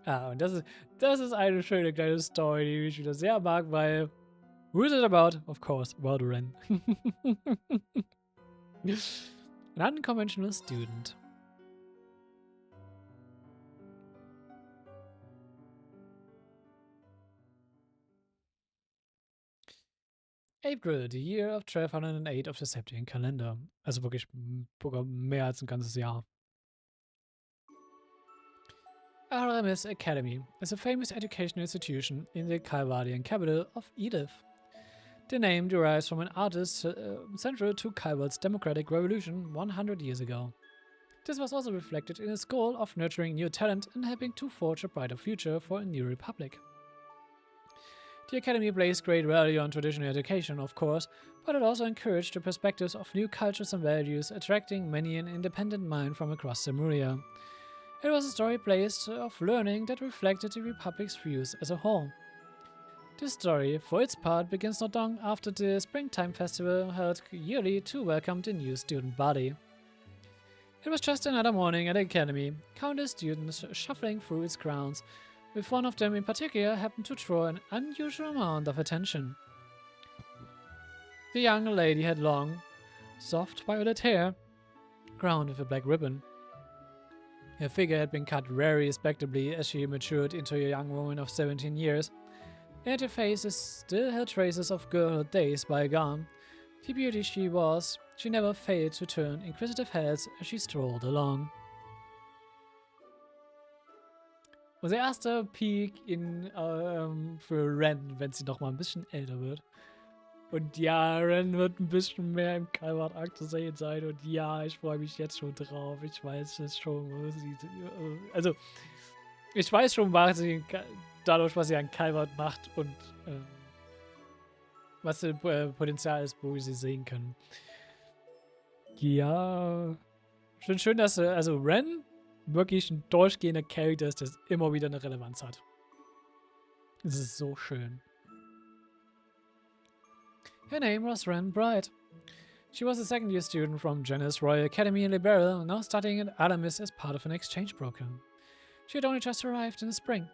Und das ist eine schöne kleine Story, die ich wieder sehr mag, weil who is it about? Of course, about Ren. An unconventional student. April, the year of 1208 of the Septian Calendar. Also wirklich sogar mehr als ein ganzes Jahr. Aramis Academy is a famous educational institution in the Calvardian capital of Edith. The name derives from an artist central to Calvard's democratic revolution 100 years ago. This was also reflected in his goal of nurturing new talent and helping to forge a brighter future for a new republic. The academy placed great value on traditional education, of course, but it also encouraged the perspectives of new cultures and values, attracting many an independent mind from across Lemuria. It was a story place of learning that reflected the republic's views as a whole. This story, for its part, begins not long after the springtime festival held yearly to welcome the new student body. It was just another morning at the academy, countless students shuffling through its grounds, with one of them in particular happened to draw an unusual amount of attention. The young lady had long, soft violet hair, crowned with a black ribbon. Her figure had been cut very respectably as she matured into a young woman of 17 years, and her face still held traces of girlhood days bygone. The beauty she was, she never failed to turn inquisitive heads as she strolled along. Unser erster Peak für Ren, wenn sie noch mal ein bisschen älter wird. Und ja, Ren wird ein bisschen mehr im Calvard-Arc zu sehen sein. Und ja, ich freue mich jetzt schon drauf. Ich weiß es schon. Also, ich weiß schon, was sie dadurch, was sie an Calvard macht und was das Potenzial ist, wo wir sie sehen können. Ja, schön, dass also Ren wirklich ein durchgehender Charakter ist, der immer wieder eine Relevanz hat. Das ist so schön. Her name was Ren Bright. She was a second-year student from Janice Royal Academy in Liberia, now studying at Aramis as part of an exchange program. She had only just arrived in the spring.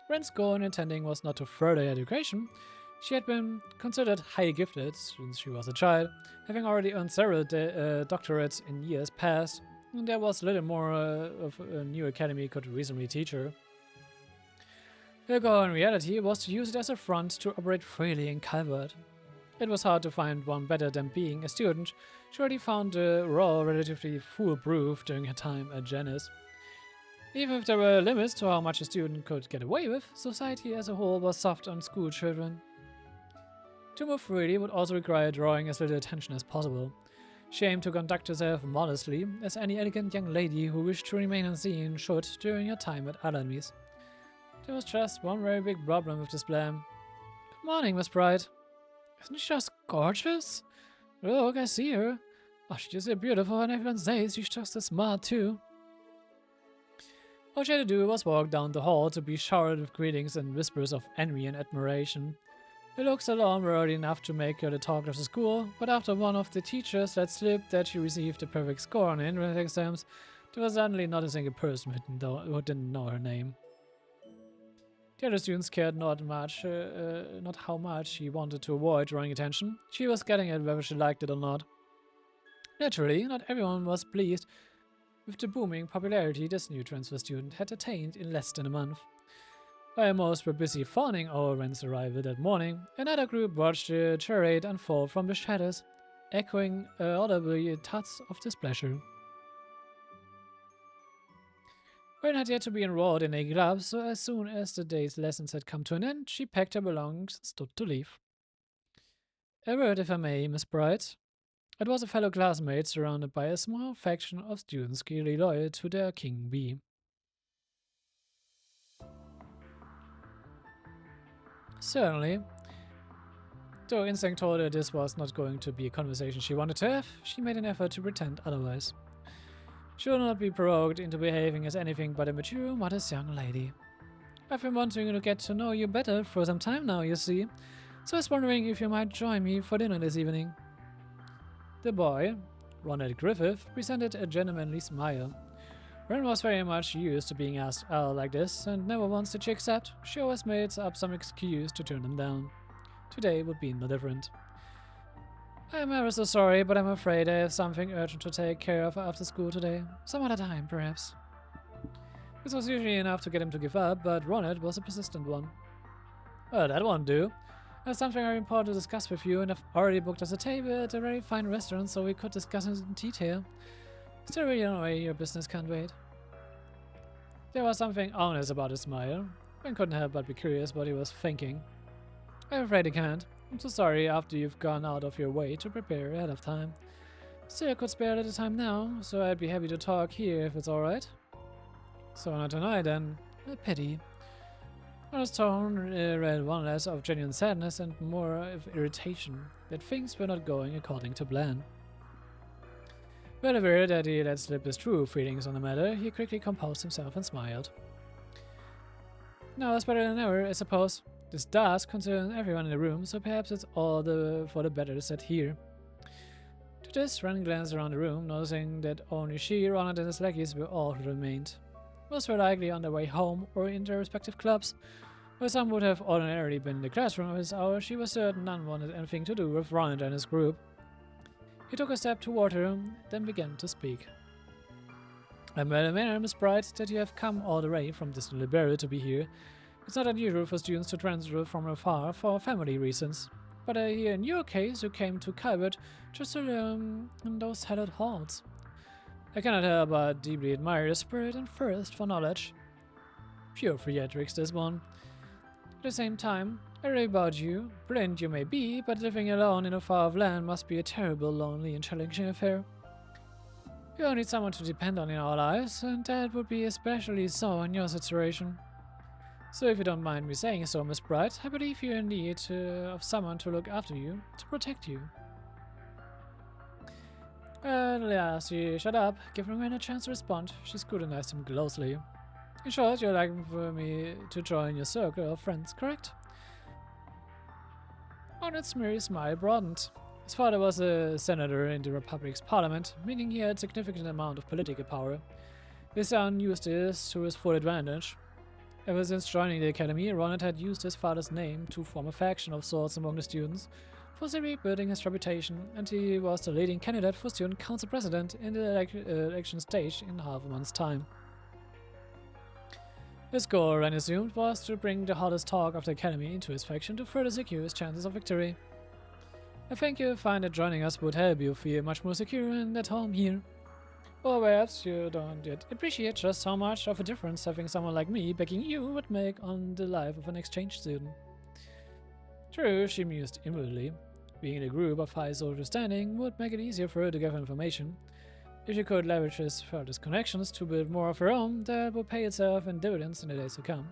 Ren's goal in attending was not to further education. She had been considered highly gifted since she was a child, having already earned several doctorates in years past, and there was little more of a new academy could reasonably teach her. Her goal in reality was to use it as a front to operate freely in Calvard. It was hard to find one better than being a student. She already found the role relatively foolproof during her time at Janice. Even if there were limits to how much a student could get away with, society as a whole was soft on school children. To move freely would also require drawing as little attention as possible. She aimed to conduct herself modestly, as any elegant young lady who wished to remain unseen should during her time at Aramis. There was just one very big problem with this plan. Good morning, Miss Bright. Isn't she just gorgeous? Look, I see her. Oh, she's just so beautiful, and everyone says she's just as smart too. All she had to do was walk down the hall to be showered with greetings and whispers of envy and admiration. Her looks alone were already enough to make her the talk of the school, but after one of the teachers let slip that she received a perfect score on entrance exams, there was suddenly not a single person who didn't know her name. The other students cared not how much she wanted to avoid drawing attention. She was getting it whether she liked it or not. Naturally, not everyone was pleased with the booming popularity this new transfer student had attained in less than a month. While most were busy fawning over Ren's arrival that morning, another group watched the charade unfold from the shadows, echoing audibly thoughts of displeasure. Ren had yet to be enrolled in a club, so as soon as the day's lessons had come to an end, she packed her belongings and stood to leave. A word, if I may, Miss Bright. It was a fellow classmate surrounded by a small faction of students clearly loyal to their king bee. Certainly. Though instinct told her this was not going to be a conversation she wanted to have, she made an effort to pretend otherwise. She will not be provoked into behaving as anything but a mature, modest young lady. I've been wanting to get to know you better for some time now, you see, so I was wondering if you might join me for dinner this evening. The boy, Ronald Griffith, presented a gentlemanly smile. Ren was very much used to being asked out like this, and never once did she accept. She always made up some excuse to turn them down. Today would be no different. I am ever so sorry, but I'm afraid I have something urgent to take care of after school today. Some other time, perhaps. This was usually enough to get him to give up, but Ronald was a persistent one. Well, that won't do. I have something very important to discuss with you, and I've already booked us a table at a very fine restaurant so we could discuss it in detail. Still really on the way, your business can't wait. There was something honest about his smile. Ben couldn't help but be curious what he was thinking. I'm afraid I can't. I'm so sorry after you've gone out of your way to prepare ahead of time. Still, I could spare a little time now, so I'd be happy to talk here if it's alright. So not tonight then. A pity. On his tone read one less of genuine sadness and more of irritation that things were not going according to plan. Well aware that he let slip his true feelings on the matter, he quickly composed himself and smiled. Now it's better than ever, I suppose. This does concern everyone in the room, so perhaps it's all for the better to sit here. To this, Ren glanced around the room, noticing that only she, Ronald, and his lackeys were all who remained. Most were likely on their way home or in their respective clubs. While some would have ordinarily been in the classroom at this hour, she was certain none wanted anything to do with Ronald and his group. He took a step toward her, then began to speak. I'm well aware, Miss Bright, that you have come all the way from distant Liberia to be here. It's not unusual for students to transfer from afar for family reasons. But here in your case, you came to Calvard just to learn in those hallowed halls. I cannot help but deeply admire your spirit and thirst for knowledge. Pure theatrics, this one. At the same time, I read about you. Brilliant you may be, but living alone in a far-off land must be a terrible, lonely and challenging affair. You all need someone to depend on in our lives, and that would be especially so in your situation. So if you don't mind me saying so, Miss Bright, I believe you're in need of someone to look after you, to protect you. She shut up, giving Ren a chance to respond. She scrutinized him closely. In short, you're looking for me to join your circle of friends, correct? Arnold's merry smile broadened. His father was a senator in the Republic's parliament, meaning he had a significant amount of political power. His son used this to his full advantage. Ever since joining the academy, Ronald had used his father's name to form a faction of sorts among the students, forcibly building his reputation, and he was the leading candidate for student council president in the election stage in half a month's time. His goal, Ren assumed, was to bring the hottest talk of the academy into his faction to further secure his chances of victory. I think you'll find that joining us would help you feel much more secure and at home here. Or perhaps you don't yet appreciate just how much of a difference having someone like me backing you would make on the life of an exchange student. True, she mused inwardly. Being in a group of high social standing would make it easier for her to gather information. If she could leverage his furthest connections to build more of her own, that would pay itself in dividends in the days to come.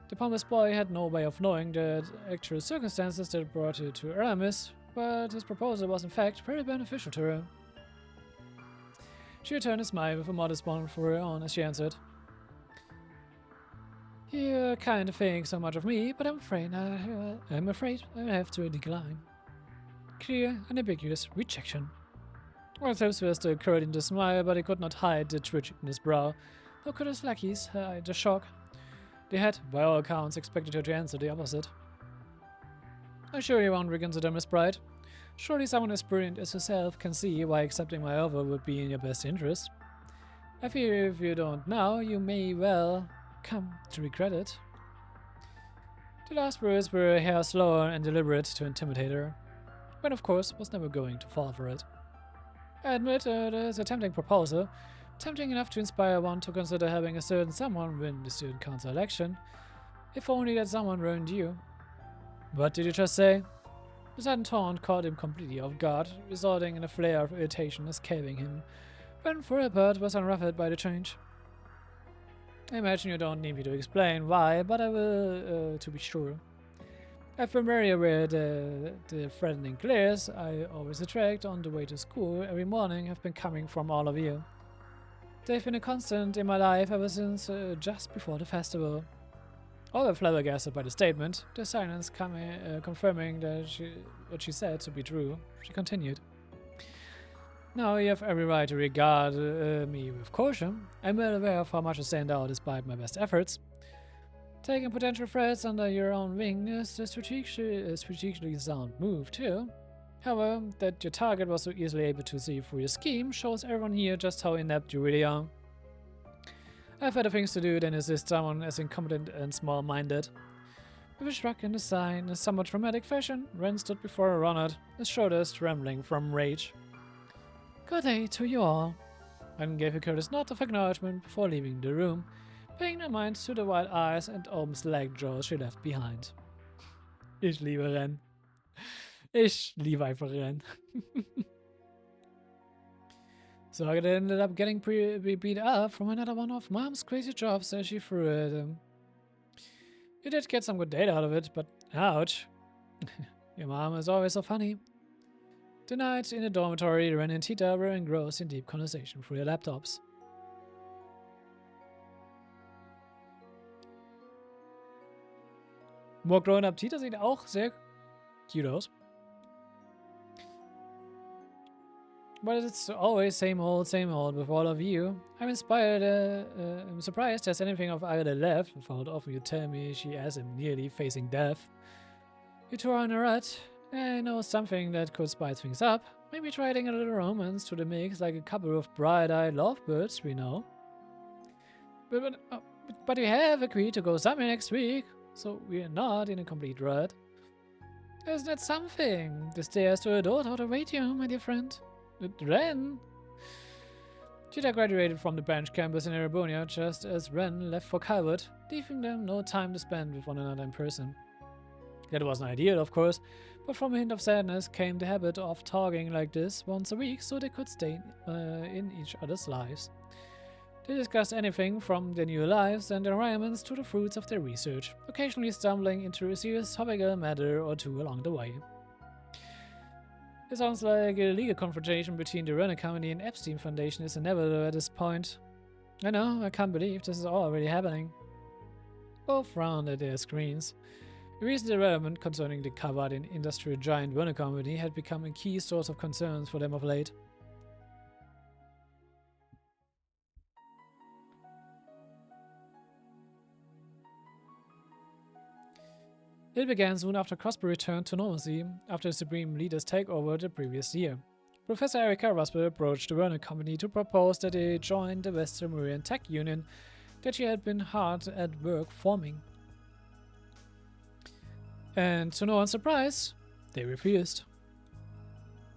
The pompous boy had no way of knowing the actual circumstances that brought her to Aramis, but his proposal was in fact very beneficial to her. She returned a smile with a modest one for her own as she answered. You kind of think so much of me, but I'm afraid I have to decline. Clear and ambiguous rejection. His lips were still curling into a smile, but he could not hide the twitch in his brow, nor could his lackeys hide the shock. They had, by all accounts, expected her to answer the opposite. I sure you won't reconsider, Miss Bright. Surely someone as brilliant as yourself can see why accepting my offer would be in your best interest. I fear if you don't now, you may well come to regret it. The last words were a hair slower and deliberate to intimidate her. When, of course, was never going to fall for it. I admit it is a tempting proposal, tempting enough to inspire one to consider having a certain someone win the student council election, if only that someone weren't you. What did you just say? The sudden taunt caught him completely off guard, resulting in a flare of irritation escaping him, when for a part was unruffled by the change. I imagine you don't need me to explain why, but I will, to be sure. I've been very aware that the threatening glares I always attract on the way to school every morning have been coming from all of you. They've been a constant in my life ever since just before the festival. All were flabbergasted by the statement, their silence confirming that what she said to be true. She continued. Now you have every right to regard me with caution. I'm well aware of how much I stand out despite my best efforts. Taking potential threats under your own wing is a strategically sound move too. However, that your target was so easily able to see through your scheme shows everyone here just how inept you really are. I've other things to do than assist someone as incompetent and small-minded. With a shrug and a sigh in a somewhat dramatic fashion, Ren stood before Ronald, his shoulders trembling from rage. Good day to you all. Ren gave a courteous nod of acknowledgement before leaving the room, paying no mind to the wide eyes and open slack jaws she left behind. Ich liebe Ren. Ich liebe einfach Ren. So I ended up getting beat up from another one of Mom's crazy jobs as she threw at him. You did get some good data out of it, but ouch. Your mom is always so funny. Tonight, in the dormitory, Ren and Tita were engrossed in deep conversation through their laptops. More grown-up Tita sieht auch sehr cute aus. But it's always same old with all of you. I'm surprised there's anything of either left, without often you tell me she has him nearly facing death. You two are in a rut. I know something that could spice things up. Maybe try adding a little romance to the mix, like a couple of bright-eyed lovebirds we know. But we have agreed to go somewhere next week, so we're not in a complete rut. Isn't that something? The stairs to a door to await you, my dear friend. Ren? Cheetah graduated from the branch campus in Erebonia just as Ren left for Calvard, leaving them no time to spend with one another in person. That wasn't ideal, of course, but from a hint of sadness came the habit of talking like this once a week so they could stay in each other's lives. They discussed anything from their new lives and environments to the fruits of their research, occasionally stumbling into a serious topical matter or two along the way. It sounds like a legal confrontation between the Renner Company and Epstein Foundation is inevitable at this point. I know, I can't believe this is already happening. Both frowned at their screens. The recent development concerning the Calvard industrial giant Renner Company had become a key source of concerns for them of late. It began soon after Crosby returned to normalcy after the Supreme Leader's takeover the previous year. Professor Eric Carvasper approached the Werner Company to propose that they join the Western Marine Tech Union that she had been hard at work forming. And to no one's surprise, they refused.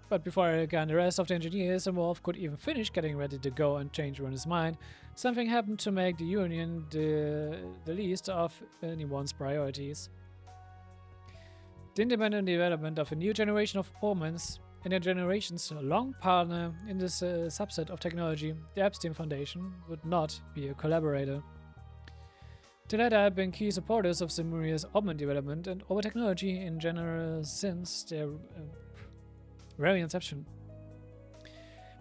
But before Eric and the rest of the engineers involved could even finish getting ready to go and change Werner's mind, something happened to make the Union the least of anyone's priorities. The independent development of a new generation of Omens and a generation's long partner in this subset of technology, the Epstein Foundation, would not be a collaborator. The latter had been key supporters of Zemuria's Omen development and over technology in general since their very inception.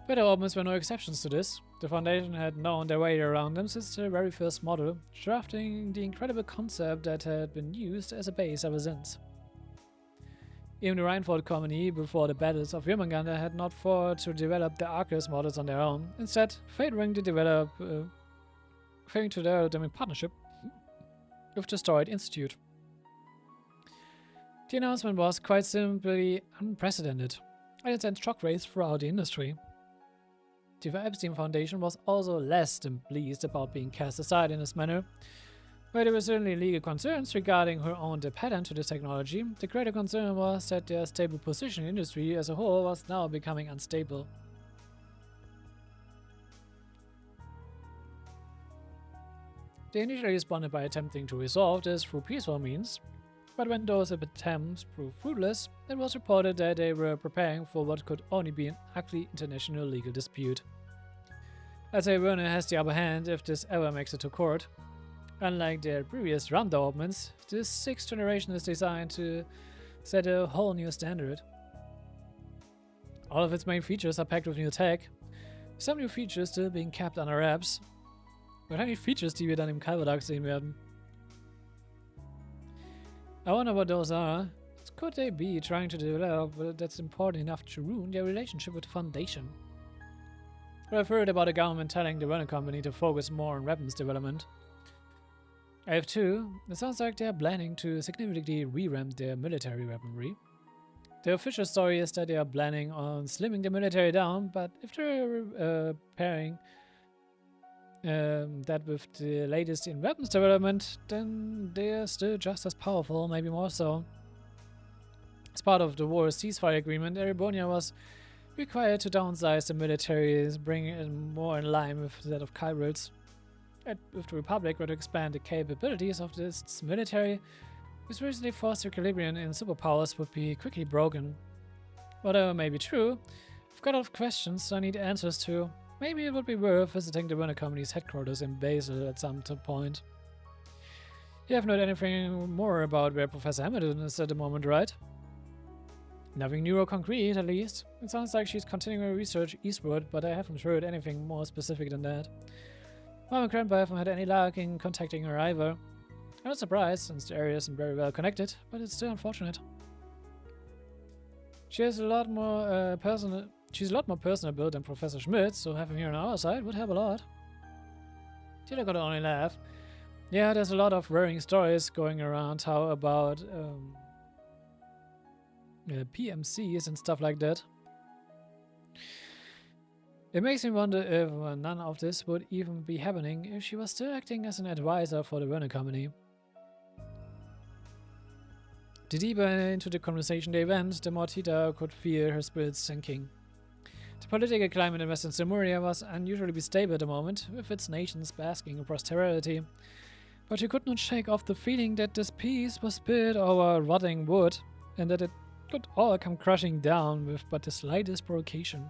But the Omens were no exceptions to this. The Foundation had known their way around them since the very first model, drafting the incredible concept that had been used as a base ever since. Even the Reinfeld Company, before the battles of Jörmungandr, had not thought to develop the Arcus models on their own, instead favoring to develop them in partnership with the Storage Institute. The announcement was quite simply unprecedented, and it sent shockwaves throughout the industry. The Epstein Foundation was also less than pleased about being cast aside in this manner. While there were certainly legal concerns regarding her own patent to this technology, the greater concern was that their stable position in the industry as a whole was now becoming unstable. They initially responded by attempting to resolve this through peaceful means, but when those attempts proved fruitless, it was reported that they were preparing for what could only be an ugly international legal dispute. I'd say Werner has the upper hand if this ever makes it to court. Unlike their previous run developments, this 6th generation is designed to set a whole new standard. All of its main features are packed with new tech, some new features still being kept under wraps. Wahrscheinlich Features, die wir dann im Calvard sehen werden. I wonder what those are. Could they be trying to develop that's important enough to ruin their relationship with the Foundation? but I've heard about the government telling the Renault company to focus more on weapons development. I have too. It sounds like they're planning to significantly revamp their military weaponry. The official story is that they are planning on slimming the military down, but if they're pairing that with the latest in weapons development, then they're still just as powerful, maybe more so. As part of the war's ceasefire agreement, Erebonia was required to downsize the military, bring it more in line with that of Calvard's. If the Republic were to expand the capabilities of this military, this recently forced equilibrium in superpowers would be quickly broken. Whatever may be true, I've got a lot of questions I need answers to. Maybe it would be worth visiting the Renault company's headquarters in Basel at some point. You haven't heard anything more about where Professor Hamilton is at the moment, right? Nothing new or concrete, at least. It sounds like she's continuing her research eastward, but I haven't heard anything more specific than that. Mom and Grandpa haven't had any luck in contacting her either. I'm not surprised, since the area isn't very well connected, but it's still unfortunate. She's a lot more personable than Professor Schmidt, so having her on our side would help a lot. Tila could only laugh. Yeah, there's a lot of worrying stories going around how about PMCs and stuff like that. It makes me wonder if none of this would even be happening if she was still acting as an advisor for the Renault company. The deeper into the conversation they went, the more Tita could feel her spirits sinking. The political climate in Western Simuria was unusually stable at the moment, with its nations basking in prosperity. But she could not shake off the feeling that this peace was built over rotting wood, and that it could all come crashing down with but the slightest provocation.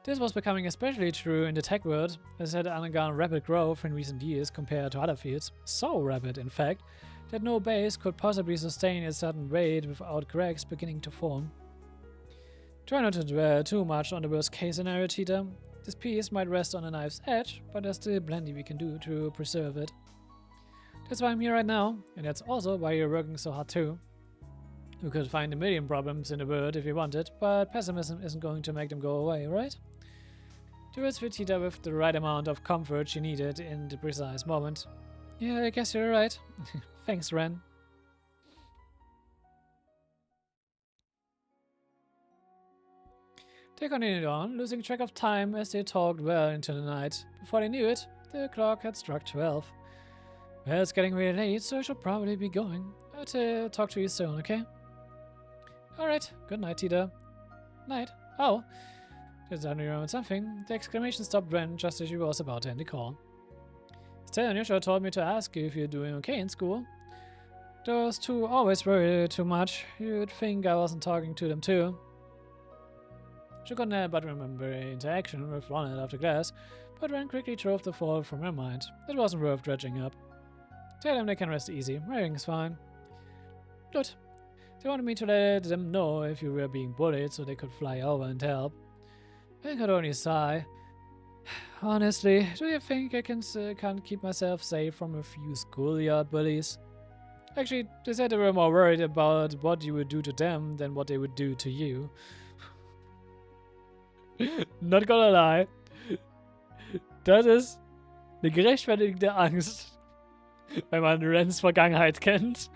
This was becoming especially true in the tech world, as it had undergone rapid growth in recent years compared to other fields. So rapid, in fact, that no base could possibly sustain a certain rate without cracks beginning to form. Try not to dwell too much on the worst case scenario, Tita. This piece might rest on a knife's edge, but there's still plenty we can do to preserve it. That's why I'm here right now, and that's also why you're working so hard too. You could find a million problems in the world if you wanted, but pessimism isn't going to make them go away, right? The words fit Tita with the right amount of comfort she needed in the precise moment. Yeah, I guess you're right. Thanks, Ren. They continued on, losing track of time as they talked well into the night. Before they knew it, the clock had struck 12. Well, it's getting really late, so I should probably be going. I'll talk to you soon, okay? Alright, good night, Tita. Night. Oh, just I remembered something. The exclamation stopped Ren just as she was about to end the call. Stella and Yusha told me to ask you if you're doing okay in school. Those two always worry too much. You'd think I wasn't talking to them too. She couldn't help but remember an interaction with Ronald after class, but Ren quickly drove the thought from her mind. It wasn't worth dredging up. Tell them they can rest easy. Everything's fine. Good. They wanted me to let them know if you were being bullied so they could fly over and help. I could only sigh. Honestly, do you think I can't keep myself safe from a few schoolyard bullies? Actually, they said they were more worried about what you would do to them than what they would do to you. Not gonna lie. Das ist eine gerechtfertigte Angst, wenn man Rens Vergangenheit kennt.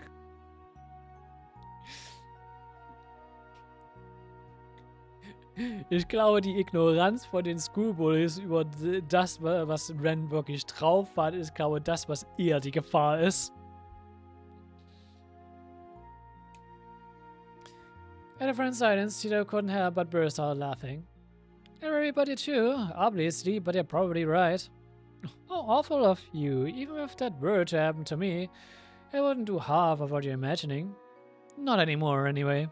Ich glaube, die Ignoranz von den Schoolbullies über das, was Ren wirklich drauf hat, ist, glaube ich, das, was eher die Gefahr ist. At a friend's silence, Tito couldn't help but burst out laughing. Everybody too, obviously, but you're probably right. How awful of you. Even if that were to happen to me, I wouldn't do half of what you're imagining. Not anymore, anyway.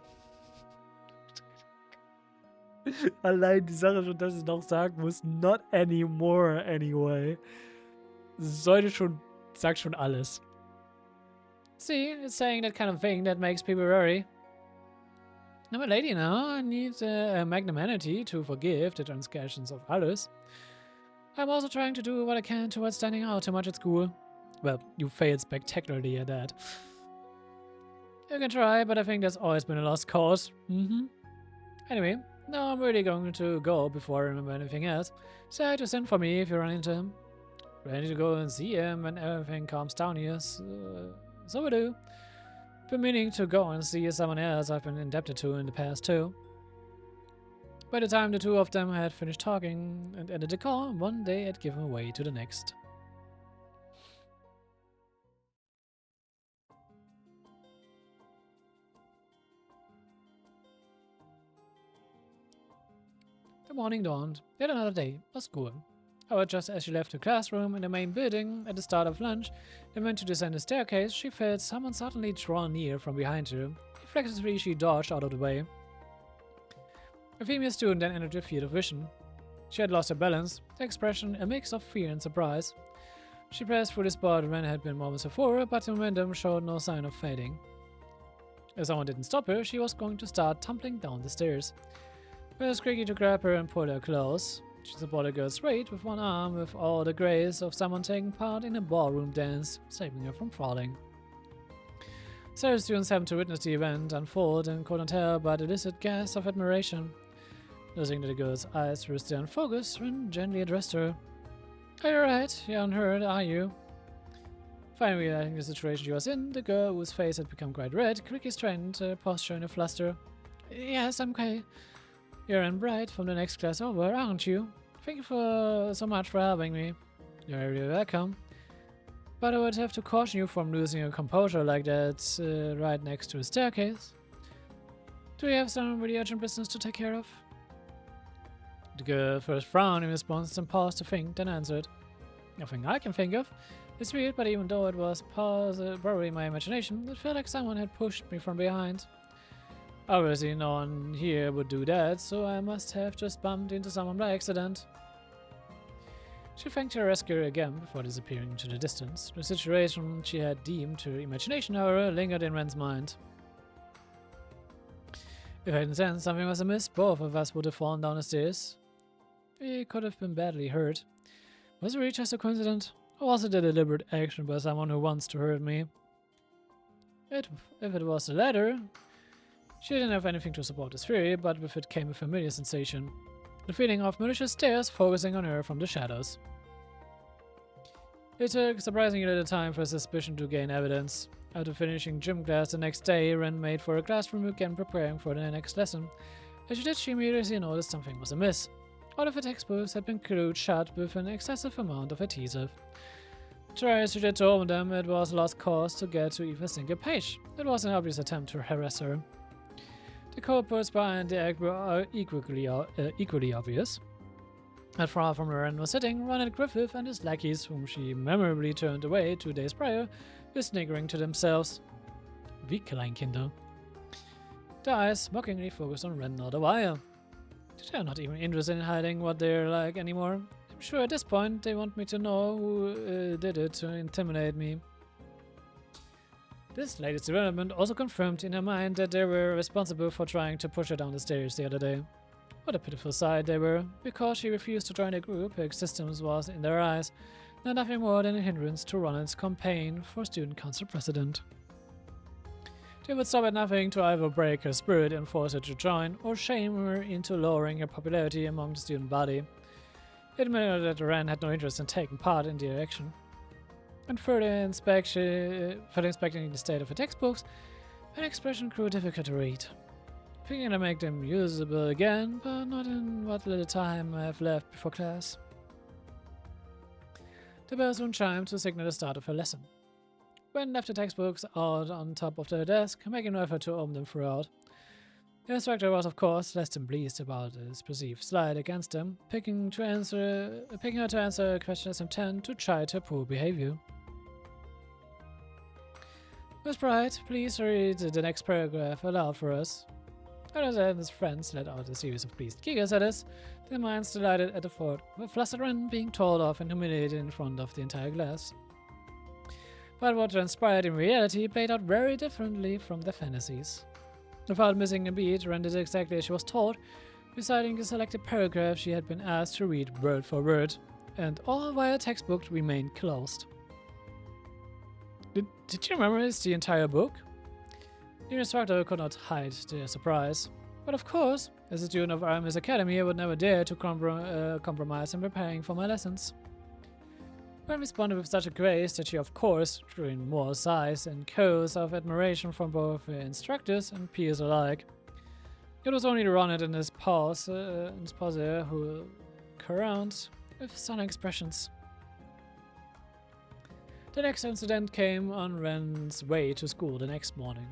Allein die Sache schon, dass ich noch sagen muss, not anymore, anyway. Sollte schon, sagt schon alles. See, it's saying that kind of thing that makes people worry. I'm a lady now. I need magnanimity to forgive the transgressions of others. I'm also trying to do what I can towards standing out too much at school. Well, you failed spectacularly at that. You can try, but I think that's always been a lost cause. Anyway, No, I'm really going to go before I remember anything else. Say to send for me if you run into him. Ready to go and see him when everything calms down here. So we do. Been meaning to go and see someone else I've been indebted to in the past too. By the time the two of them had finished talking and ended the call, one day had given way to the next. The morning dawned. Yet another day of school. However, just as she left her classroom in the main building at the start of lunch and went to descend the staircase, she felt someone suddenly draw near from behind her. Reflexively, she dodged out of the way. A female student then entered her field of vision. She had lost her balance, the expression a mix of fear and surprise. She pressed through the spot where it had been moments before, but the momentum showed no sign of fading. If someone didn't stop her, she was going to start tumbling down the stairs. It was Cricky to grab her and pull her close. She supported the girl straight with one arm with all the grace of someone taking part in a ballroom dance, saving her from falling. Several students happened to witness the event unfold and couldn't tell but elicit gasps of admiration. Noticing that the girl's eyes were still in focus, Ren gently addressed her. Are you alright? You're unhurt, are you? Finally realizing the situation she was in, the girl, whose face had become quite red, quickly straightened her posture in a fluster. Yes, I'm okay. You're Anne Bright from the next class over, aren't you? Thank you so much for helping me. You're very welcome. But I would have to caution you from losing your composure like that right next to a staircase. Do you have some really urgent business to take care of? The girl first frowned in response and paused to think, then answered. Nothing I can think of. It's weird, but even though it was probably my imagination, it felt like someone had pushed me from behind. Obviously no one here would do that, so I must have just bumped into someone by accident. She thanked her rescuer again before disappearing into the distance. The situation she had deemed her imagination, however, lingered in Ren's mind. If I hadn't sensed something was amiss, both of us would have fallen down the stairs. We could have been badly hurt. Was it really just a coincidence? Or was it a deliberate action by someone who wants to hurt me? If it was the latter, she didn't have anything to support this theory, but with it came a familiar sensation. The feeling of malicious stares focusing on her from the shadows. It took surprisingly little time for suspicion to gain evidence. After finishing gym class the next day, Ren made for a classroom again preparing for the next lesson. As she did, she immediately noticed something was amiss. All of her textbooks had been glued shut with an excessive amount of adhesive. Try as she did to open them, it was a lost cause to get to even a single page. It was an obvious attempt to harass her. The culprits behind the act were equally obvious. Not far from where Ren was sitting, Ronald Griffith and his lackeys, whom she memorably turned away 2 days prior, were sniggering to themselves. Wie Kleinkinder. Their eyes mockingly focused on Ren all the while. They're not even interested in hiding what they're like anymore. I'm sure at this point they want me to know who did it to intimidate me. This latest development also confirmed in her mind that they were responsible for trying to push her down the stairs the other day. What a pitiful sight they were. Because she refused to join the group, her existence was, in their eyes, nothing more than a hindrance to Ronald's campaign for student council president. They would stop at nothing to either break her spirit and force her to join, or shame her into lowering her popularity among the student body. It admitted that Ren had no interest in taking part in the election. And further inspecting the state of her textbooks, an expression grew difficult to read. Thinking to make them usable again, but not in what little time I have left before class. The bell soon chimed to signal the start of her lesson. Ren left the textbooks out on top of the desk, making no effort to open them throughout. The instructor was, of course, less than pleased about his perceived slight against them, picking her to answer questions intent to chide her poor behavior. Miss Bright, please read the next paragraph aloud for us. Ren and his friends let out a series of pleased giggles at this, their minds delighted at the thought of a flustered Ren being told off and humiliated in front of the entire class. But what transpired in reality played out very differently from their fantasies. Without missing a beat, Ren did exactly as she was told, reciting the selected paragraph she had been asked to read word for word, and all while her textbook remained closed. Did you memorize the entire book? The instructor could not hide their surprise. But of course, as a student of Aramis Academy, I would never dare to compromise in preparing for my lessons. Ren responded with such a grace that she, of course, drew in more sighs and coos of admiration from both instructors and peers alike. It was only Ronald and his pals who around with sunny expressions. The next incident came on Ren's way to school the next morning.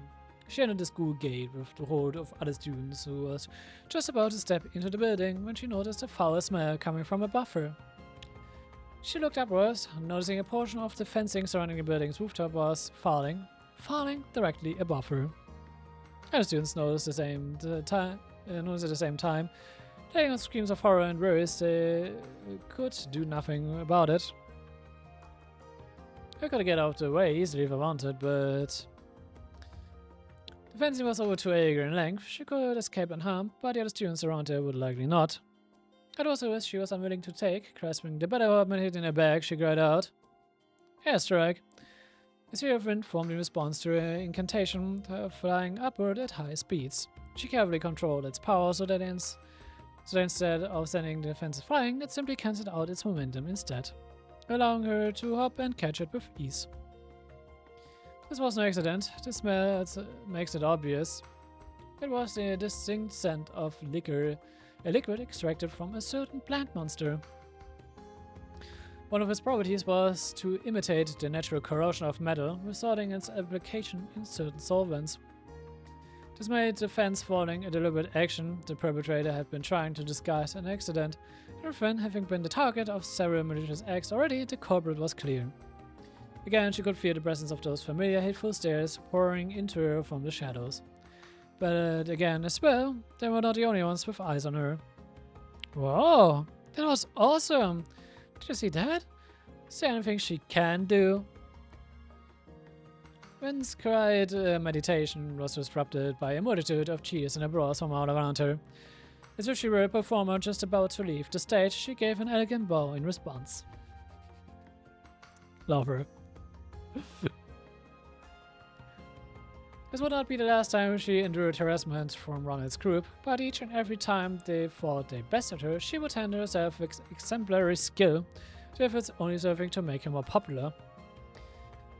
She entered the school gate with the horde of other students who was just about to step into the building when she noticed a foul smell coming from above her. She looked upwards, noticing a portion of the fencing surrounding the building's rooftop was falling directly above her. Other students noticed at the same time, letting out screams of horror and worries. They could do nothing about it. I could get out of the way easily if I wanted, but the fencing was over 2 acres in length. She could escape unharmed, but the other students around her would likely not. That was a risk she was unwilling to take. Grasping the better weapon hidden in her bag, she cried out, "Airstrike!" A sphere of wind formed in response to her incantation, flying upward at high speeds. She carefully controlled its power so that instead of sending the fences flying, it simply cancelled out its momentum instead, allowing her to hop and catch it with ease. This was no accident. The smell makes it obvious. It was the distinct scent of liquid extracted from a certain plant monster. One of its properties was to imitate the natural corrosion of metal, resulting in its application in certain solvents. This made the fence falling a deliberate action. The perpetrator had been trying to disguise an accident. Her friend having been the target of several malicious acts already, the culprit was clear. Again, she could feel the presence of those familiar hateful stares pouring into her from the shadows. But again, as well, they were not the only ones with eyes on her. Whoa, that was awesome! Did you see that? Is there anything she can do? Ren's quiet meditation was disrupted by a multitude of cheers and applause from all around her. As if she were a performer just about to leave the stage, she gave an elegant bow in response. Love her. This would not be the last time she endured harassment from Ronald's group, but each and every time they thought they bested her, she would handle herself with exemplary skill, to efforts only serving to make her more popular.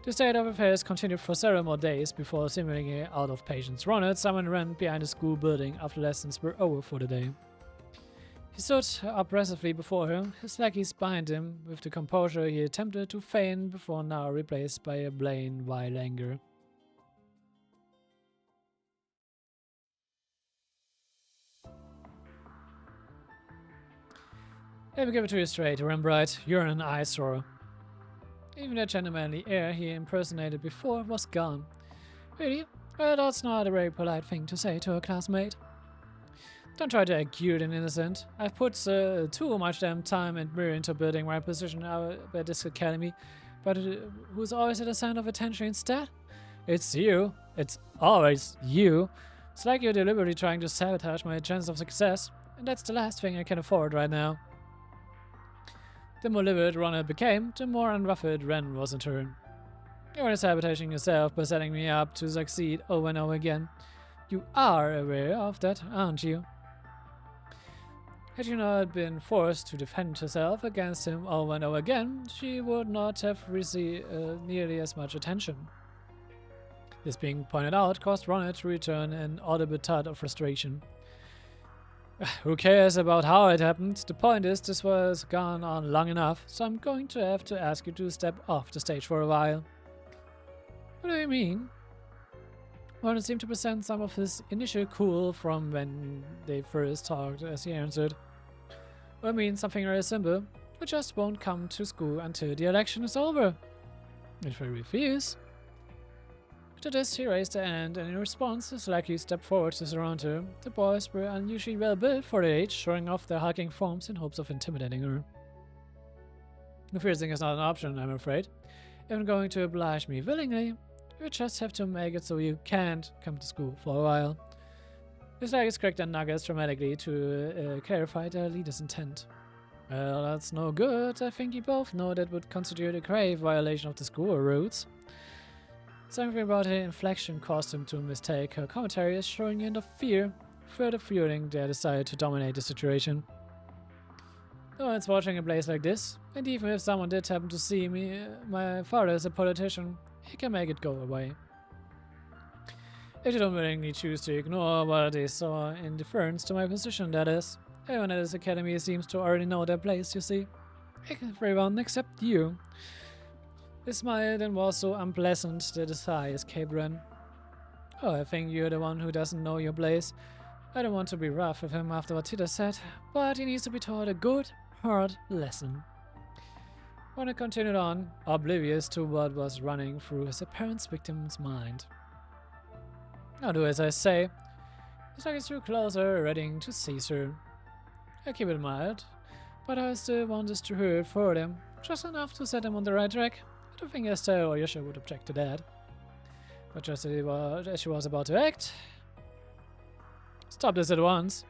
The state of affairs continued for several more days before, seemingly out of patience, Ronald summoned Ren behind the school building after lessons were over for the day. He stood oppressively before her, his lackeys behind him, with the composure he attempted to feign before now replaced by a plain wild anger. Let me give it to you straight, Rembrandt, you're an eyesore. Even the gentlemanly air he impersonated before was gone. Really? Well, that's not a very polite thing to say to a classmate. Don't try to act cute and innocent. I've put too much damn time and mirror into building my position at this academy, but who's always at the center of attention instead? It's you. It's always you. It's like you're deliberately trying to sabotage my chance of success, and that's the last thing I can afford right now. The more livid Ronald became, the more unruffled Ren was in turn. You're sabotaging yourself by setting me up to succeed over and over again. You are aware of that, aren't you? Had you not been forced to defend herself against him over and over again, she would not have received nearly as much attention. This being pointed out caused Ronald to return an audible thud of frustration. Who cares about how it happened? The point is, this was gone on long enough, so I'm going to have to ask you to step off the stage for a while. What do you mean? Ronald seemed to present some of his initial cool from when they first talked as he answered. Well, I mean something very simple. We just won't come to school until the election is over. If I refuse. To this, he raised a hand, and in response, his lackey stepped forward to surround her. The boys were unusually well built for their age, showing off their hulking forms in hopes of intimidating her. Refusing is not an option, I'm afraid. If you're going to oblige me willingly, you just have to make it so you can't come to school for a while. His lackey cracked their nuggets dramatically to clarify their leader's intent. Well, that's no good. I think you both know that would constitute a grave violation of the school rules. Something about her inflection caused him to mistake her commentary as showing hint of fear. further fueling their desire to dominate the situation. No one's watching a place like this, and even if someone did happen to see me, my father is a politician, he can make it go away. If they don't willingly choose to ignore what they saw in deference to my position, that is. Everyone at this academy seems to already know their place, you see. Everyone except you. He smiled and was so unpleasant that his eye escaped Ren. Oh, I think you're the one who doesn't know your place. I don't want to be rough with him after what Tita said, but he needs to be taught a good, hard lesson. When I continued on, oblivious to what was running through his apparent victim's mind. Now do as I say. His like drew closer, ready to seize her. I keep it mild, but I still want this to hurt for them, just enough to set them on the right track. I don't think Esther or Yasha would object to that. But just as she was about to act, stop this at once.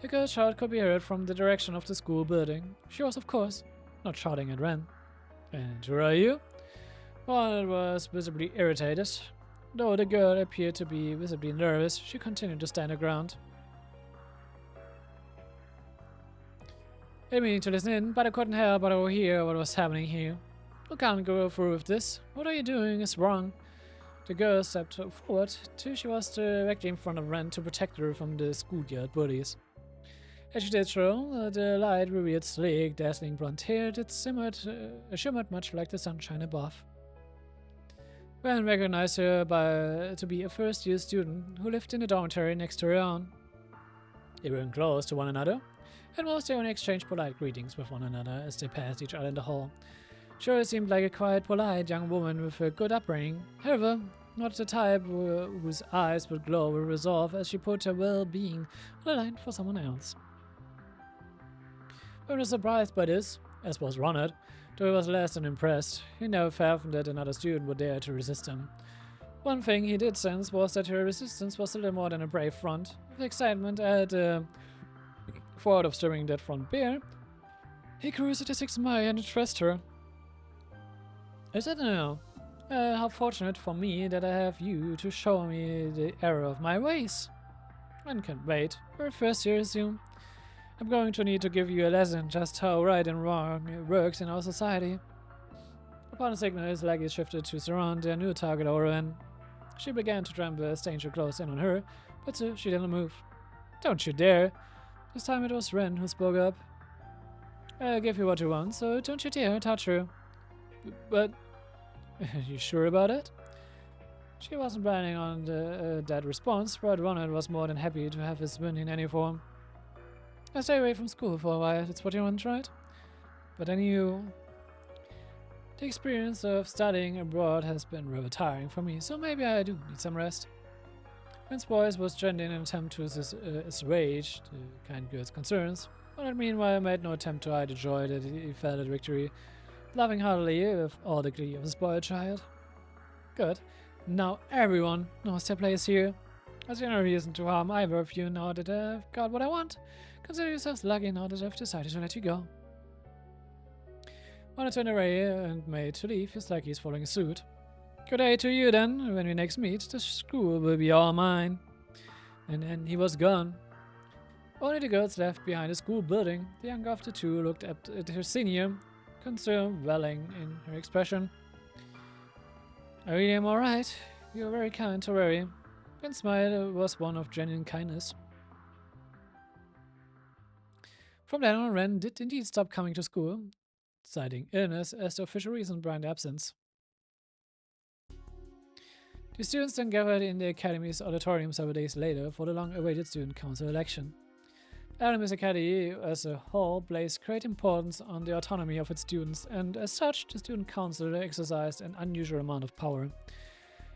A girl's shout could be heard from the direction of the school building. She was, of course, not shouting at Ren. And who are you? While it was visibly irritated, though the girl appeared to be visibly nervous, she continued to stand her ground. I didn't mean to listen in, but I couldn't help but overhear what was happening here. We can't go through with this. What are you doing is wrong. The girl stepped forward till she was directly in front of Ren to protect her from the schoolyard bullies. As she did so, the light revealed sleek, dazzling blonde hair that shimmered much like the sunshine above. Ren recognized her to be a first-year student who lived in the dormitory next to her own. They were close to one another, and most only exchanged polite greetings with one another as they passed each other in the hall. Sure seemed like a quiet, polite young woman with a good upbringing. However, not the type whose eyes would glow with resolve as she put her well-being on the line for someone else. Ren was surprised by this, as was Ronald, though he was less than impressed. He never fathomed that another student would dare to resist him. One thing he did sense was that her resistance was a little more than a brave front. With excitement at the thought of stirring that front bare, he cruised at his smile and addressed her. I said no. How fortunate for me that I have you to show me the error of my ways. One can't wait. We're first year soon. I'm going to need to give you a lesson just how right and wrong works in our society. Upon a signal, his legs shifted to surround their new target over Ren. She began to tremble as danger closed in on her, but still she didn't move. Don't you dare! This time it was Ren who spoke up. I'll give you what you want, so don't you dare touch her. But... are you sure about it? She wasn't planning on that response, but Ronald was more than happy to have his win in any form. I stay away from school for a while, that's what you want, right? But then you... The experience of studying abroad has been rather tiring for me, so maybe I do need some rest. Ren's voice was gently in an attempt to assuage the kind girl's concerns, but meanwhile made no attempt to hide the joy that he felt at victory, laughing heartily with all the glee of a spoiled child. Good. Now everyone knows their place here. I see no reason to harm either of you now that I've got what I want. Consider yourselves lucky now that I've decided to let you go. When I turned away and made to leave, his lackeys following suit. Good day to you then. When we next meet, the school will be all mine. And then he was gone. Only the girls left behind the school building. The younger of the two looked at her senior, concern welling in her expression. I really am alright. You're very kind to Reverie. Ren's smile was one of genuine kindness. From then on, Ren did indeed stop coming to school, citing illness as the official reason behind the absence. The students then gathered in the Academy's auditorium several days later for the long-awaited Student Council election. Academy's Academy as a whole placed great importance on the autonomy of its students, and as such, the Student Council exercised an unusual amount of power.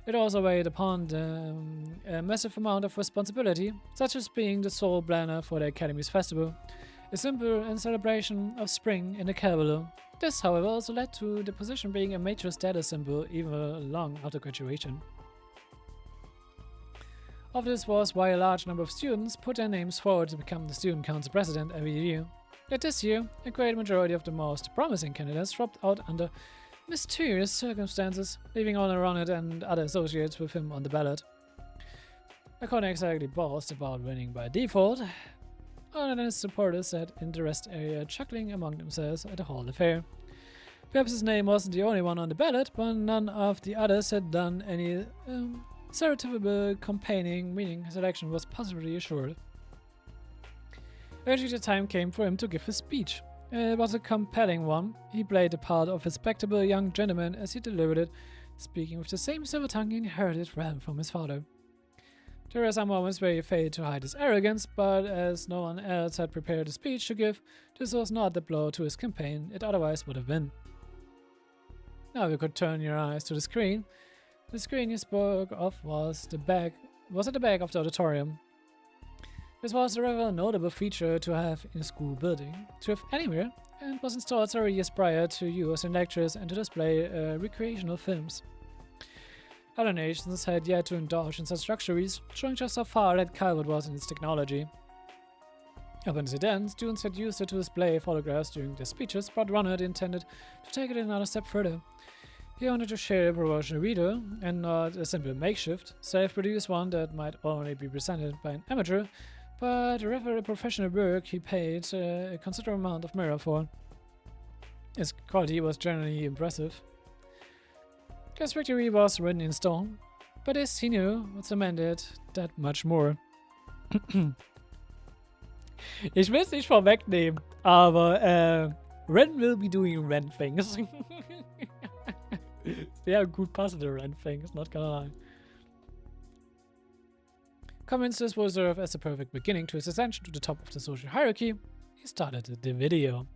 It also weighed upon them a massive amount of responsibility, such as being the sole planner for the Academy's festival, a symbol and celebration of spring in the Calvard. This, however, also led to the position being a major status symbol even long after graduation. Of this was why a large number of students put their names forward to become the Student Council president every year. Yet this year, a great majority of the most promising candidates dropped out under mysterious circumstances, leaving only Ronald and other associates with him on the ballot. I couldn't exactly boast about winning by default, other than his supporters sat in the rest area chuckling among themselves at the whole affair. Perhaps his name wasn't the only one on the ballot, but none of the others had done any stereotypical campaigning, meaning his election was possibly assured. Eventually the time came for him to give his speech. It was a compelling one. He played the part of a respectable young gentleman as he delivered it, speaking with the same silver tongue he inherited from his father. There were some moments where he failed to hide his arrogance, but as no one else had prepared a speech to give, this was not the blow to his campaign it otherwise would have been. Now you could turn your eyes to the screen. The screen you spoke of was at the back of the auditorium. This was a rather notable feature to have in a school building, to have anywhere, and was installed several years prior to use in lectures and to display recreational films. Other nations had yet to indulge in such luxuries, showing just how far that Calvard was in its technology. Up until then, students had used it to display photographs during their speeches, but Ronald intended to take it another step further. He wanted to share a promotional video, and not a simple makeshift, self-produced one that might only be presented by an amateur, but rather professional work he paid a considerable amount of money for. Its quality was generally impressive. His victory was written in stone, but this he knew would cement it that much more. Ich will es nicht vorwegnehmen, aber Ren will be doing Ren things. Sehr gut passende Ren things, not gonna lie. Convinced this will serve as the perfect beginning to his ascension to the top of the social hierarchy, he started the video.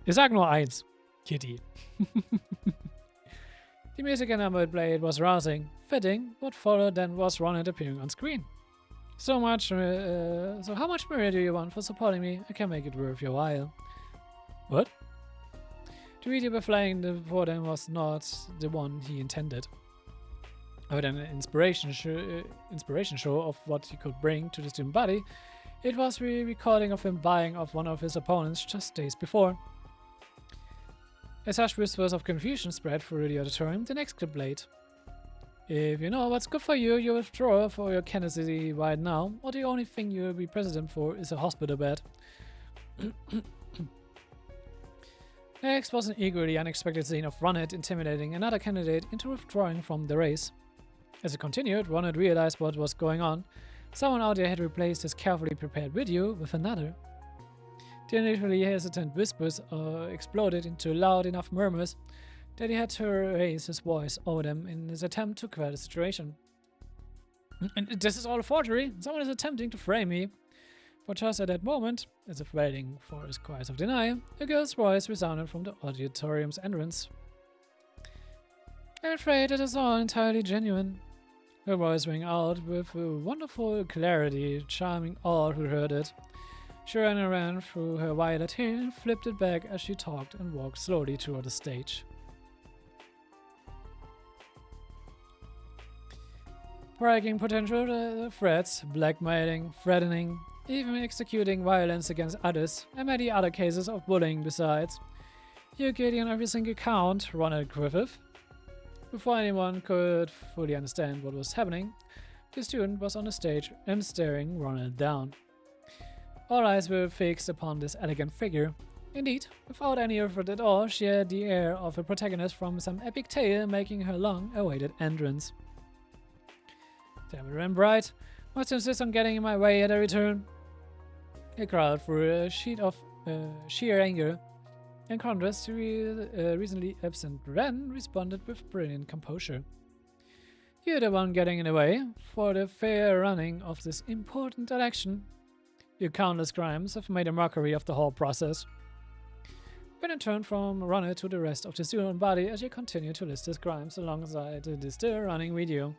Ich sag nur eins, Kitty. The music and number it played was rousing, fitting. What followed then was Ronald appearing on screen. So how much money do you want for supporting me? I can make it worth your while. What? The video playing before them was not the one he intended. But an inspiration show of what he could bring to the student body, it was a recording of him buying off one of his opponents just days before. As such whispers of confusion spread through the auditorium, the next clip played. If you know what's good for you, you withdraw for your candidacy right now, or the only thing you'll be president for is a hospital bed. Next was an equally unexpected scene of Ronald intimidating another candidate into withdrawing from the race. As it continued, Ronald realized what was going on. Someone out there had replaced his carefully prepared video with another. The initially hesitant whispers exploded into loud enough murmurs that he had to raise his voice over them in his attempt to quell the situation. And this is all a forgery! Someone is attempting to frame me! But just at that moment, as if waiting for his cries of denial, a girl's voice resounded from the auditorium's entrance. I'm afraid it is all entirely genuine. Her voice rang out with a wonderful clarity, charming all who heard it. She ran around through her violet hair, flipped it back as she talked, and walked slowly toward the stage. Bragging potential threats, blackmailing, threatening, even executing violence against others, and many other cases of bullying besides. Here, Gideon, every single count, Ronald Griffith. Before anyone could fully understand what was happening, the student was on the stage and staring Ronald down. All eyes were fixed upon this elegant figure. Indeed, without any effort at all, she had the air of a protagonist from some epic tale making her long-awaited entrance. Damn it, Rembrandt, must insist on getting in my way at every turn. A crowd threw a sheet of sheer anger. In contrast, the recently absent Ren responded with brilliant composure. You're the one getting in the way for the fair running of this important election. Your countless crimes have made a mockery of the whole process. When it turned from Ronald to the rest of the student body as he continued to list his crimes alongside the still running video.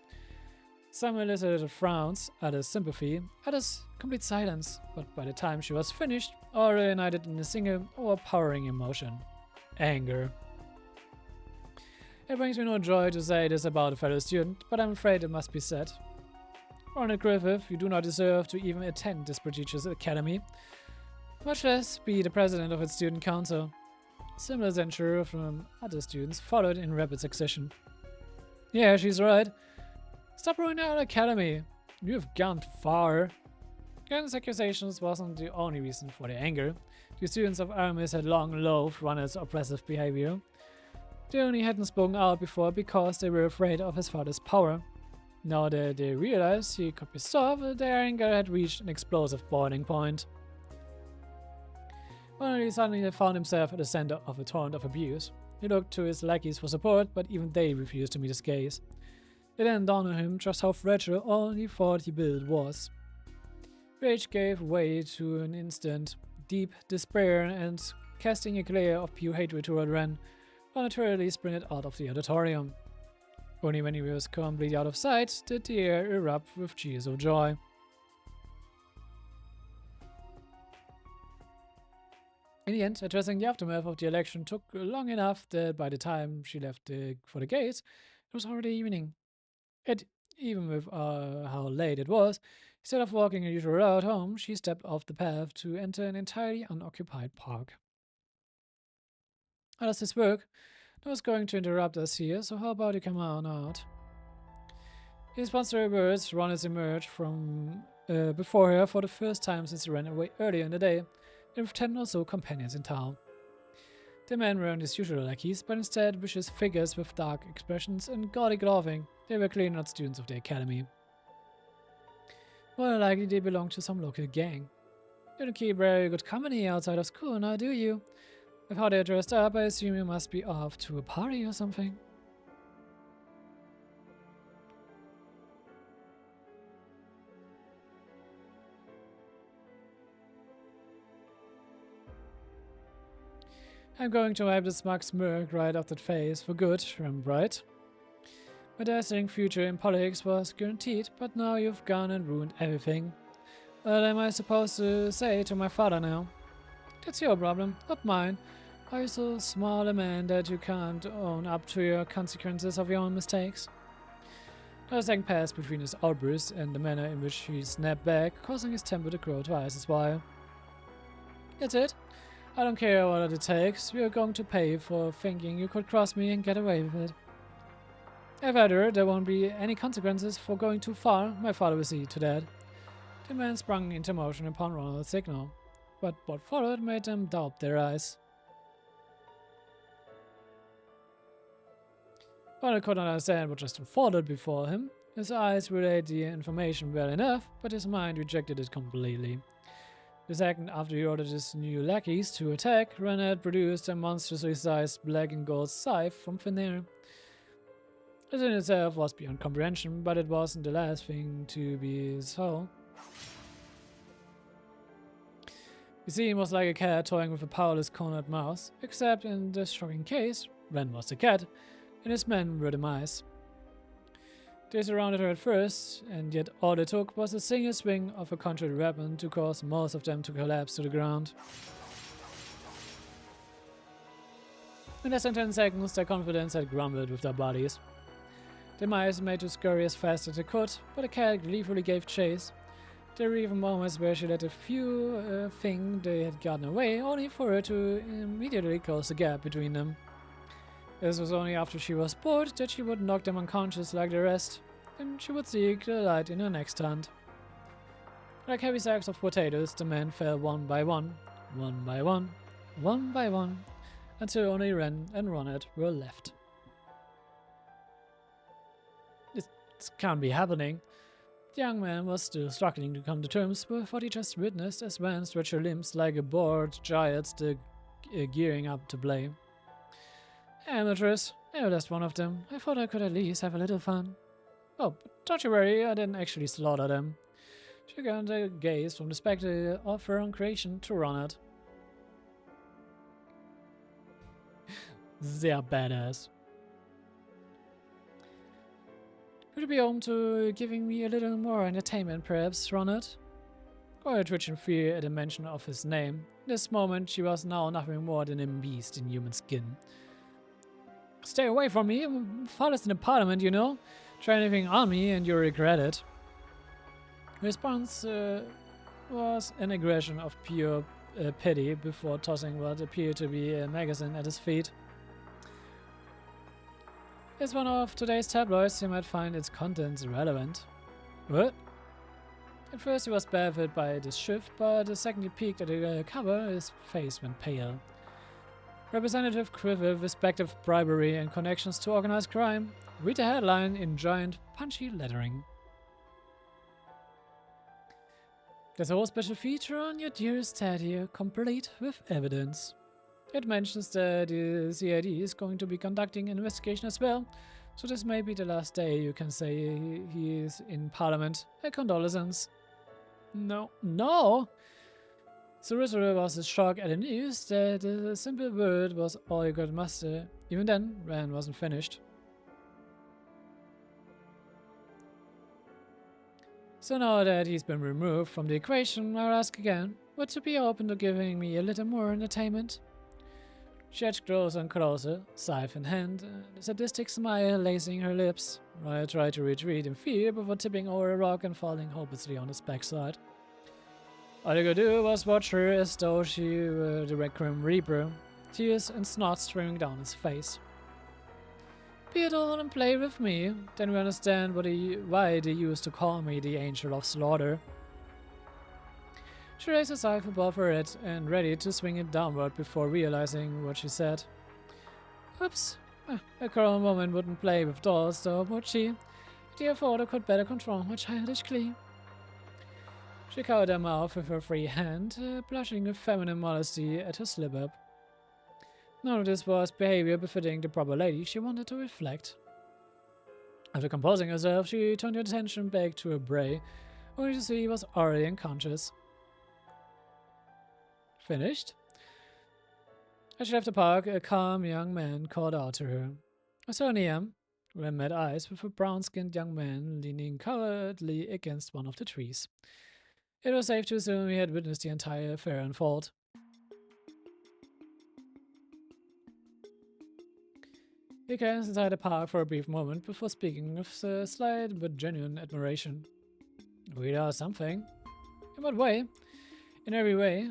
Some elicited frowns, others sympathy, others complete silence, but by the time she was finished, all united in a single, overpowering emotion. Anger. It brings me no joy to say this about a fellow student, but I'm afraid it must be said. Ronald Griffith, you do not deserve to even attend this prestigious academy, much less be the president of its student council. Similar censure from other students followed in rapid succession. Yeah, she's right. Stop ruining our academy. You have gone too far. Gwen's accusations wasn't the only reason for their anger. The students of Aramis had long loathed Ronald's oppressive behavior. They only hadn't spoken out before because they were afraid of his father's power. Now that they realized he could be stopped, their anger had reached an explosive boiling point. Ronald suddenly found himself at the center of a torrent of abuse. He looked to his lackeys for support, but even they refused to meet his gaze. It then dawned on him just how fragile all he thought he built was. Rage gave way to an instant, deep despair, and casting a glare of pure hatred toward Ren, Ronald hurriedly sprinted out of the auditorium. Only when he was completely out of sight did the air erupt with cheers of joy. In the end, addressing the aftermath of the election took long enough that by the time she left for the gate, it was already evening. Even with how late it was, instead of walking her usual route home, she stepped off the path to enter an entirely unoccupied park. How does this work? No one's going to interrupt us here, so how about you come on out? In response to her words, Ron has emerged from before her for the first time since he ran away earlier in the day, and with 10 or so companions in tow. The men weren't his usual lackeys, but instead vicious figures with dark expressions and gaudy clothing. They were clearly not students of the academy. More than likely they belonged to some local gang. You don't keep very good company outside of school now, do you? With how they're dressed up, I assume you must be off to a party or something. I'm going to wipe the smug smirk right off that face for good, Rembrandt. My dazzling future in politics was guaranteed, but now you've gone and ruined everything. What am I supposed to say to my father now? That's your problem, not mine. Are you so small a man that you can't own up to your consequences of your own mistakes? There was a second passed between his outburst and the manner in which he snapped back, causing his temper to grow twice as wild. That's it. I don't care what it takes. You're going to pay for thinking you could cross me and get away with it. If I do, there won't be any consequences for going too far. My father will see to that. The man sprung into motion upon Ronald's signal, but what followed made them doubt their eyes. Ronald couldn't understand what just unfolded before him. His eyes relayed the information well enough, but his mind rejected it completely. The second after he ordered his new lackeys to attack, Ren had produced a monstrously sized black and gold scythe from thin air. This in itself was beyond comprehension, but it wasn't the last thing to be so. The scene was like a cat toying with a powerless cornered mouse, except in this shocking case, Ren was the cat, and his men were the mice. They surrounded her at first, and yet all it took was a single swing of a conjured weapon to cause most of them to collapse to the ground. In less than 10 seconds, their confidence had crumbled with their bodies. The mice made to scurry as fast as they could, but the cat gleefully gave chase. There were even moments where she let a few think they had gotten away, only for her to immediately close the gap between them. This was only after she was bored that she would knock them unconscious like the rest, and she would seek the light in her next hunt. Like heavy sacks of potatoes, the men fell one by one, until only Ren and Ronald were left. This can't be happening. The young man was still struggling to come to terms with what he just witnessed as Ren stretched her limbs like a bored giant still gearing up to play. Amateurs. I lost one of them. I thought I could at least have a little fun. Oh, but don't you worry, I didn't actually slaughter them. She turned her gaze from the spectacle of her own creation to Ronald. Sehr badass. Would you be open to giving me a little more entertainment, perhaps, Ronald? Or a twitch in fear at the mention of his name. In this moment, she was now nothing more than a beast in human skin. Stay away from me. Father's in the parliament, you know. Try anything on me and you'll regret it. The response was an aggression of pure pity before tossing what appeared to be a magazine at his feet. is one of today's tabloids, you might find its contents relevant. What? At first he was baffled by this shift, but the second he peeked at the cover, his face went pale. Representative quivered with respective bribery and connections to organized crime. Read the headline in giant, punchy lettering. There's a whole special feature on your dearest Teddy, complete with evidence. It mentions that the CID is going to be conducting an investigation as well, so this may be the last day you can say he is in Parliament. A condolences. No. No! Reverie was as shocked at the news that a simple word was all he could muster. Even then, Ran wasn't finished. So now that he's been removed from the equation, I'll ask again, would you be open to giving me a little more entertainment? She edged closer and closer, scythe in hand, a sadistic smile lacing her lips. Raya tried to retreat in fear before tipping over a rock and falling hopelessly on his backside. All he could do was watch her as though she were the Grim Reaper, tears and snot streaming down his face. Be it all and play with me, then we understand why they used to call me the Angel of Slaughter. She raised her scythe above her head and ready to swing it downward before realizing what she said. Oops, a grown woman wouldn't play with dolls though, would she? Dear father could better control her childish glee. She covered her mouth with her free hand, blushing with feminine modesty at her slip-up. None of this was behavior befitting the proper lady she wanted to reflect. After composing herself, she turned her attention back to her bray, only to see he was already unconscious. Finished? As she left the park, a calm young man called out to her. I certainly am. Ren met eyes with a brown-skinned young man leaning cowardly against one of the trees. It was safe to assume he had witnessed the entire affair unfold. He glanced inside the park for a brief moment before speaking with a slight but genuine admiration. We are something. In what way? In every way.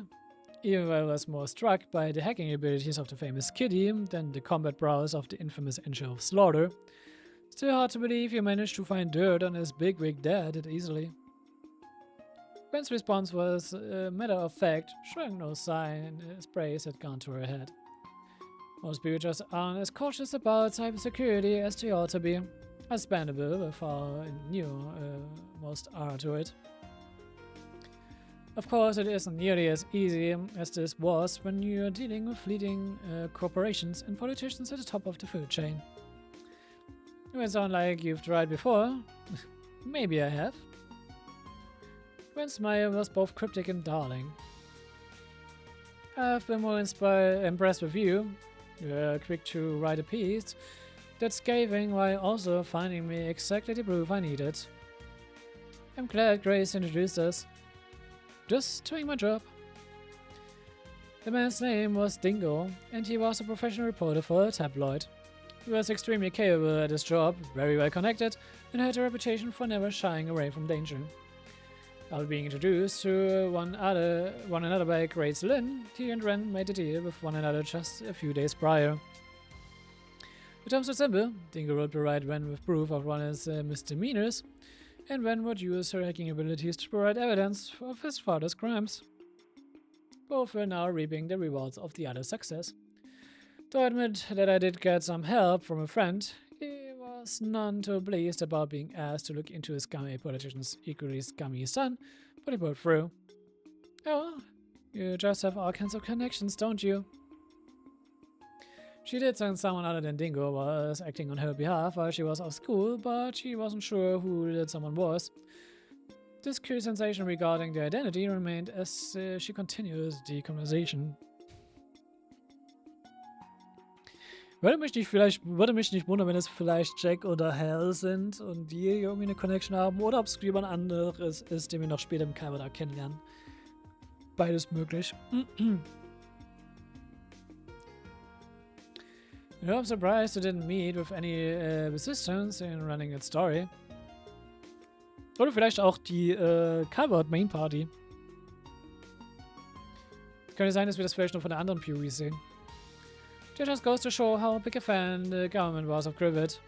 Even though I was more struck by the hacking abilities of the famous Kitty than the combat prowess of the infamous Angel of Slaughter, still hard to believe you managed to find dirt on his bigwig dad that easily. Ben's response was a matter of fact, showing no sign his praise had gone to her head. Most people just aren't as cautious about cybersecurity as they ought to be. Understandable, if how new most are to it. Of course, it isn't nearly as easy as this was when you're dealing with leading corporations and politicians at the top of the food chain. It may sound like you've tried before. Maybe I have. Ben's smile was both cryptic and darling. I've been more impressed with you. You're quick to write a piece that's scathing while also finding me exactly the proof I needed. I'm glad Grace introduced us. Just doing my job. The man's name was Dingo, and he was a professional reporter for a tabloid. He was extremely capable at his job, very well connected, and had a reputation for never shying away from danger. After being introduced to one another by Grace Lynn, he and Ren made a deal with one another just a few days prior. The terms were simple. Dingo would provide Ren with proof of one of his misdemeanors, and Ren would use her hacking abilities to provide evidence of his father's crimes. Both were now reaping the rewards of the other's success. Though I admit that I did get some help from a friend, he was none too pleased about being asked to look into his scummy politician's equally scummy son, but he pulled through. Oh, you just have all kinds of connections, don't you? She did think someone other than Dingo was acting on her behalf while she was off school, but she wasn't sure who that someone was. This curious sensation regarding the identity remained as she continued the conversation. Würde mich nicht wundern, wenn es vielleicht Jack oder Hal sind und die irgendwie eine Connection haben, oder ob es jemand anderes ist, den wir noch später im Calvard kennenlernen. Beides möglich. You know, I'm surprised you didn't meet with any resistance in running that story. Oder vielleicht auch die Calvard Main Party. Könnte sein, dass wir das vielleicht noch von der anderen POV sehen. That just goes to show how big a fan the government was of Calvard.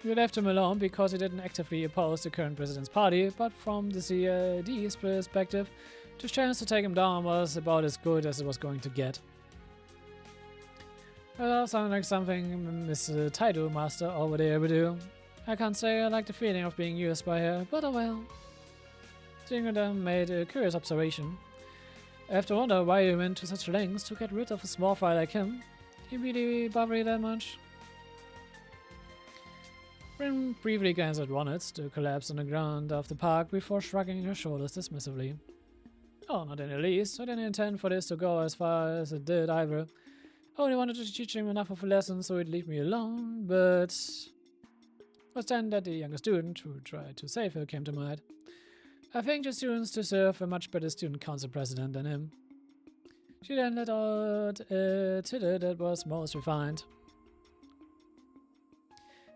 We left him alone because he didn't actively oppose the current president's party, but from the CD's perspective, the chance to take him down was about as good as it was going to get. Well, sounded like something Miss Taidu Master over there would do. I can't say I like the feeling of being used by her, but oh well. Jingle made a curious observation. I have to wonder why he went to such lengths to get rid of a small fry like him. He really bother you that much? Rin briefly glanced at Ronitz, to collapse on the ground of the park before shrugging her shoulders dismissively. Oh, not in the least. I didn't intend for this to go as far as it did either. I only wanted to teach him enough of a lesson so he'd leave me alone, but... It was then that the younger student, who tried to save her, came to mind. I think the students deserve a much better student council president than him. She then let out a titter that was most refined.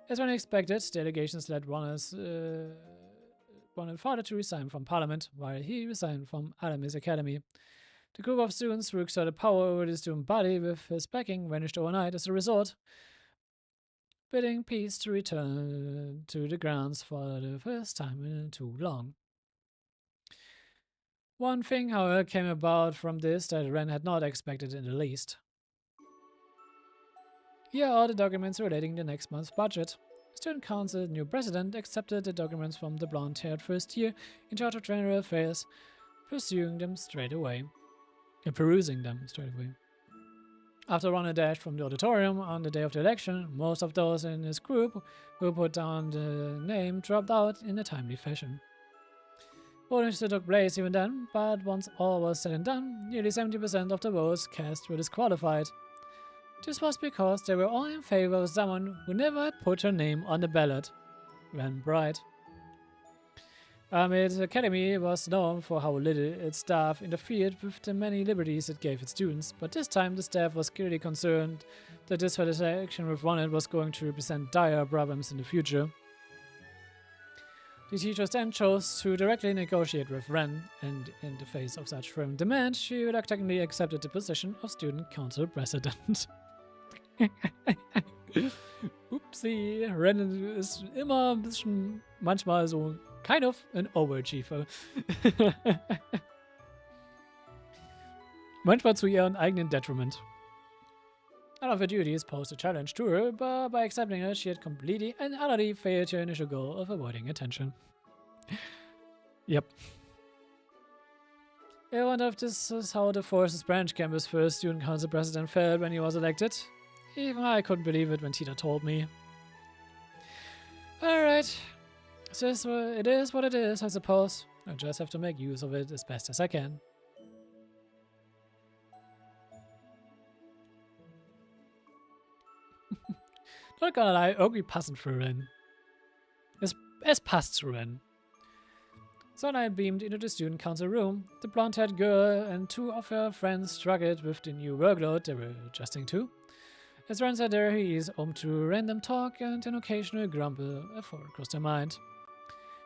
As one expected, delegations led wanted father to resign from Parliament, while he resigned from Alamis Academy. The group of students who exerted power over the student body with his backing vanished overnight as a result, bidding peace to return to the grounds for the first time in too long. One thing, however, came about from this that Ren had not expected in the least. Here are the documents relating the next month's budget. The Student Council's new president accepted the documents from the blonde-haired first year in charge of general affairs, perusing them straight away. After Ron dashed from the auditorium on the day of the election, most of those in his group who put down the name dropped out in a timely fashion. Voting still took place even then, but once all was said and done, nearly 70% of the votes cast were disqualified. This was because they were all in favor of someone who never had put her name on the ballot. Ren Bright. Its academy was known for how little its staff interfered with the many liberties it gave its students, but this time the staff was clearly concerned that this satisfaction with Ronit was going to represent dire problems in the future. The teachers then chose to directly negotiate with Ren, and in the face of such firm demand, she reluctantly accepted the position of student council president. Upsi, Ren ist immer ein bisschen, manchmal so kind of an overachiever. Manchmal zu ihren eigenen Detriment. None of her duties posed a challenge to her, but by accepting it, she had completely and utterly failed her initial goal of avoiding attention. Yep. I wonder if this is how the Forces Branch Campus first student council president felt when he was elected. Even I couldn't believe it when Tita told me. Alright. It is what it is, I suppose. I just have to make use of it as best as I can. Not gonna lie, irgendwie passend für Ren. Es passt zu Ren. Sunlight beamed into the student council room. The blonde-haired girl and two of her friends struggled with the new workload they were adjusting to. As Ren sat there, he eased to random talk and an occasional grumble a thought crossed her mind.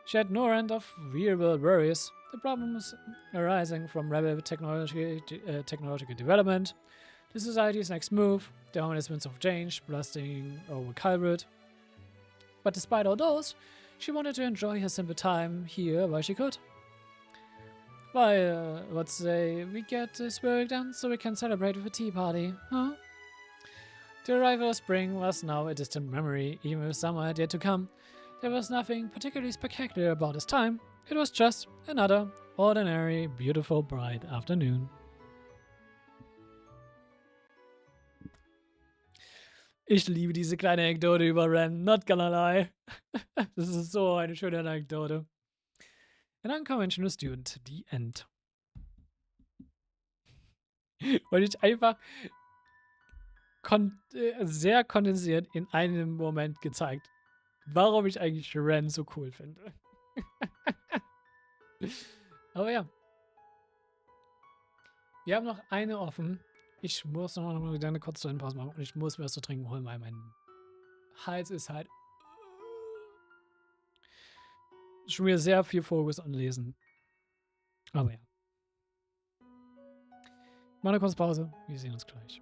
She had no end of real-world worries. The problems arising from rapid technological development, the society's next move, the ominous winds of change blasting over Calvard. But despite all those, she wanted to enjoy her simple time here while she could. Why, let's say we get this work done so we can celebrate with a tea party, huh? The arrival of spring was now a distant memory, even if summer had yet to come. There was nothing particularly spectacular about this time. It was just another ordinary, beautiful, bright afternoon. Ich liebe diese kleine Anekdote über Ren, not gonna lie. Das ist so eine schöne Anekdote. An unconventional student, the end. Weil ich einfach sehr kondensiert in einem Moment gezeigt, warum ich eigentlich Ren so cool finde. Aber ja. Wir haben noch eine offen. Ich muss noch mal eine kurze Pause machen und ich muss mir was zu trinken holen, weil mein Hals ist halt schon wieder sehr viel Fokus an Lesen. Aber ja. Mal eine kurze Pause. Wir sehen uns gleich.